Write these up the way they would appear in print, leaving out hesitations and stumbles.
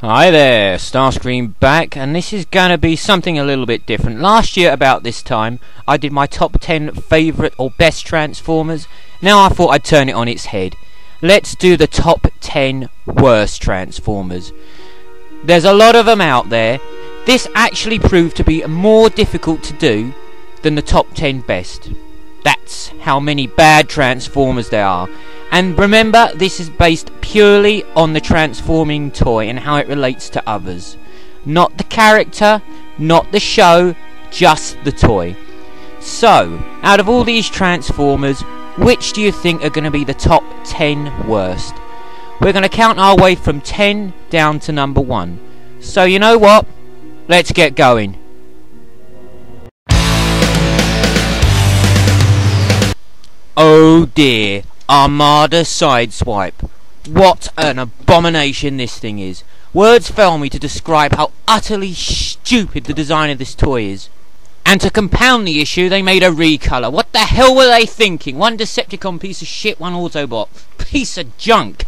Hi there, Starscream back, and this is going to be something a little bit different. Last year about this time I did my top 10 favourite or best Transformers. Now I thought I'd turn it on its head. Let's do the top 10 worst Transformers. There's a lot of them out there. This actually proved to be more difficult to do than the top 10 best. That's how many bad Transformers there are. And remember, this is based purely on the transforming toy and how it relates to others. Not the character, not the show, just the toy. So, out of all these Transformers, which do you think are going to be the top 10 worst? We're going to count our way from 10 down to number 1. So you know what? Let's get going. Oh dear. Armada Sideswipe. What an abomination this thing is. Words fail me to describe how utterly stupid the design of this toy is. And to compound the issue, they made a recolor. What the hell were they thinking? One Decepticon piece of shit, one Autobot piece of junk.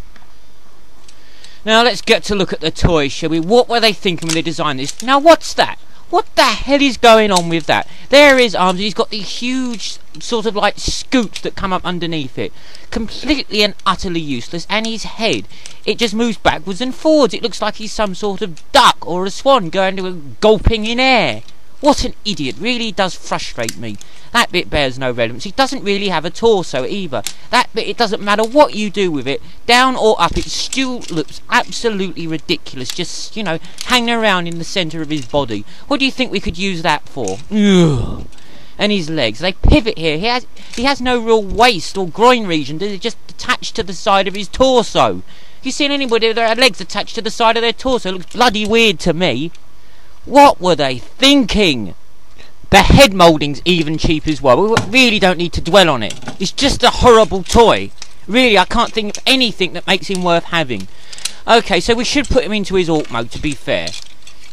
Now let's get to look at the toy, shall we? What were they thinking when they designed this? Now what's that? What the hell is going on with that? There are his arms, he's got these huge sort of like scoops that come up underneath it. Completely and utterly useless. And his head, it just moves backwards and forwards. It looks like he's some sort of duck or a swan going to gulping in air. What an idiot. Really does frustrate me. That bit bears no relevance. He doesn't really have a torso either. That bit, it doesn't matter what you do with it, down or up, it still looks absolutely ridiculous. Just, you know, hanging around in the centre of his body. What do you think we could use that for? Ugh. And his legs, they pivot here. He has no real waist or groin region. They're just attached to the side of his torso. You seen anybody with their legs attached to the side of their torso? It looks bloody weird to me. What were they thinking? The head moulding's even cheap as well. We really don't need to dwell on it. It's just a horrible toy. Really, I can't think of anything that makes him worth having. Okay, so we should put him into his Alt mode, to be fair.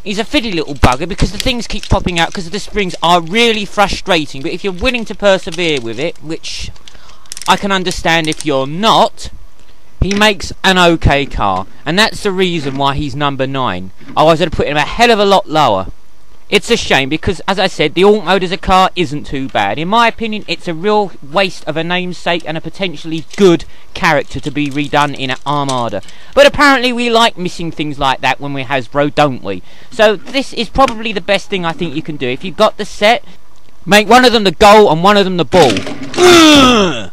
He's a fiddly little bugger because the things keep popping out because the springs are really frustrating. But if you're willing to persevere with it, which I can understand if you're not, he makes an okay car. And that's the reason why he's number 9. I was going to put him a hell of a lot lower. It's a shame because, as I said, the Alt mode as a car isn't too bad. In my opinion, it's a real waste of a namesake and a potentially good character to be redone in an Armada. But apparently we like missing things like that when we're Hasbro, don't we? So this is probably the best thing I think you can do. If you've got the set, make one of them the goal and one of them the ball.